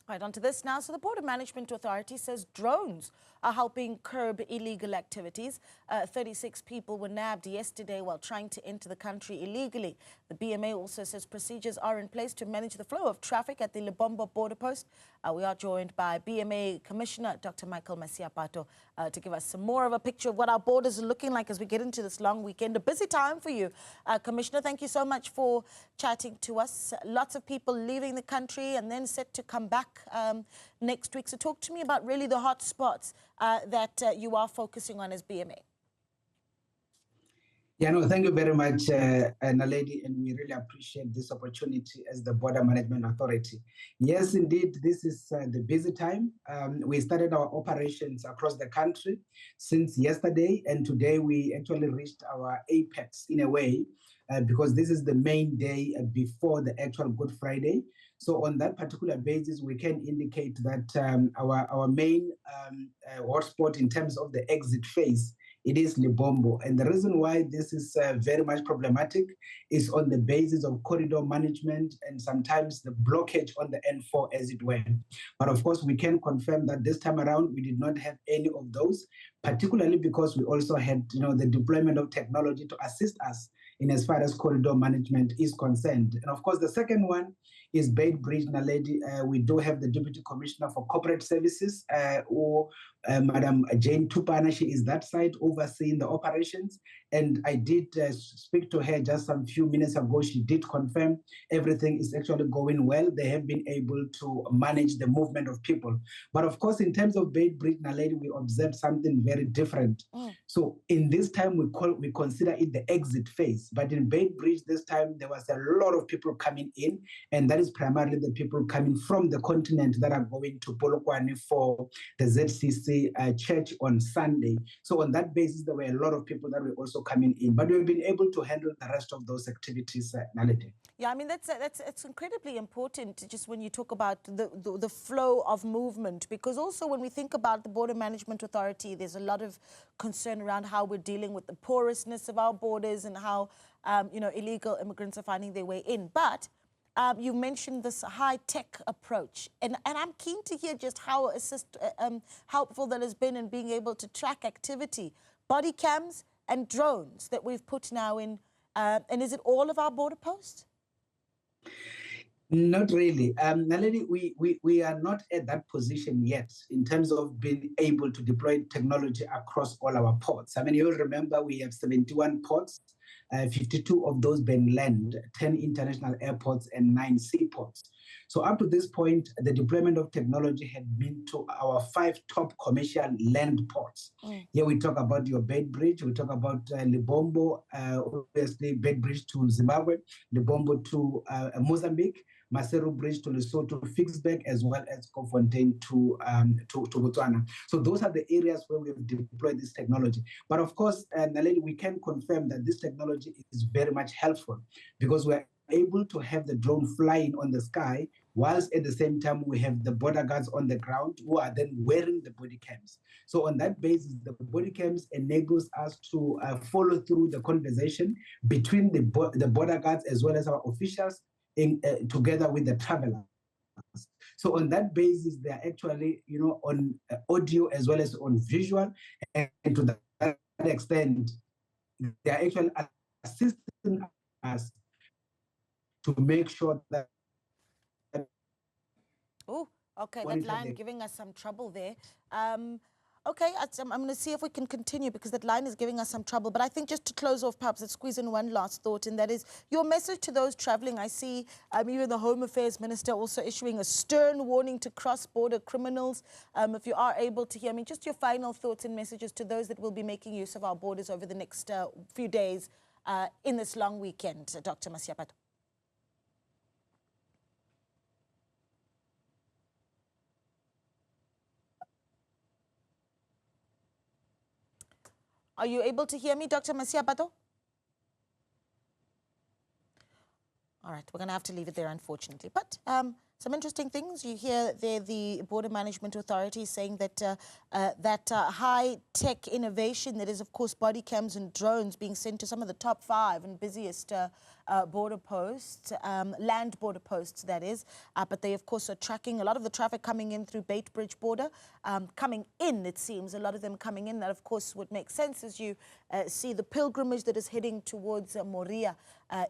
Right, on to this now. So the Border Management Authority says drones are helping curb illegal activities. 36 people were nabbed yesterday while trying to enter the country illegally. The BMA also says procedures are in place to manage the flow of traffic at the Lebombo Border Post. We are joined by BMA Commissioner Dr. Michael Masiapato to give us some more of a picture of what our borders are looking like as we get into this long weekend. A busy time for you, Commissioner. Thank you so much for chatting to us. Lots of people leaving the country and then set to come back next week. So talk to me about really the hotspots that you are focusing on as BMA. Yeah, no, thank you very much, Naledi, and we really appreciate this opportunity as the Border Management Authority. Yes, indeed, this is the busy time. We started our operations across the country since yesterday, and today we actually reached our apex in a way, because this is the main day before the actual Good Friday. So on that particular basis, we can indicate that our main hotspot in terms of the exit phase, it is Lebombo. And the reason why this is very much problematic is on the basis of corridor management and sometimes the blockage on the N4 as it were. But of course, we can confirm that this time around, we did not have any of those, particularly because we also had the deployment of technology to assist us in as far as corridor management is concerned. And of course, the second one is Bait Bridge, Naledi. We do have the Deputy Commissioner for Corporate Services, Madam Jane Tupana. She is that side overseeing the operations. And I did speak to her just some few minutes ago. She did confirm everything is actually going well. They have been able to manage the movement of people. But of course, in terms of Bait Bridge, Naledi, we observed something very different. So in this time, we consider it the exit phase. But in Bait Bridge this time, there was a lot of people coming in, and that is primarily the people coming from the continent that are going to Polokwane for the ZCC church on Sunday. So on that basis, there were a lot of people that were also coming in. But we've been able to handle the rest of those activities, Naledi. Yeah, I mean, it's incredibly important just when you talk about the flow of movement, because also when we think about the Border Management Authority, there's a lot of concern around how we're dealing with the porousness of our borders and how, illegal immigrants are finding their way in. But you mentioned this high-tech approach, and I'm keen to hear just how helpful that has been in being able to track activity, body cams and drones that we've put now in. And is it all of our border posts? Not really. Naledi, we are not at that position yet in terms of being able to deploy technology across all our ports. I mean, you'll remember we have 71 ports, 52 of those being land, 10 international airports and 9 seaports. So up to this point, the deployment of technology had been to our 5 top commercial land ports. Here we talk about your Bait Bridge, we talk about Lebombo, obviously Bait Bridge to Zimbabwe, Lebombo to Mozambique, Maseru Bridge to Lesotho, Fixberg, as well as Kofontaine to Botswana. So those are the areas where we've deployed this technology. But of course, Naledi, we can confirm that this technology is very much helpful because we're able to have the drone flying on the sky, whilst at the same time we have the border guards on the ground who are then wearing the body cams. So on that basis, the body cams enables us to follow through the conversation between the border guards as well as our officials together with the travelers. So on that basis, they are actually, on audio as well as on visual, and to that extent, they are actually assisting us to make sure that. Oh, okay, that line giving us some trouble there. Okay, I'm going to see if we can continue because that line is giving us some trouble. But I think just to close off, perhaps let's squeeze in one last thought, and that is your message to those traveling. I see even the Home Affairs Minister also issuing a stern warning to cross-border criminals. If you are able to hear me, just your final thoughts and messages to those that will be making use of our borders over the next few days in this long weekend, Dr. Masiapato. Are you able to hear me, Dr. Masiapato? All right, we're going to have to leave it there, unfortunately. But some interesting things. You hear there the Border Management Authority saying that high-tech innovation, that is, of course, body cams and drones being sent to some of the top 5 and busiest border posts, land border posts, that is. But they, of course, are tracking a lot of the traffic coming in through Beitbridge border. Coming in, it seems, a lot of them coming in. That, of course, would make sense as you see the pilgrimage that is heading towards Moria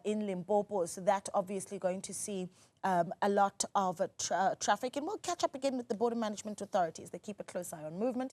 in Limpopo. So that obviously going to see a lot of traffic. And we'll catch up again with the border management authorities. They keep a close eye on movement.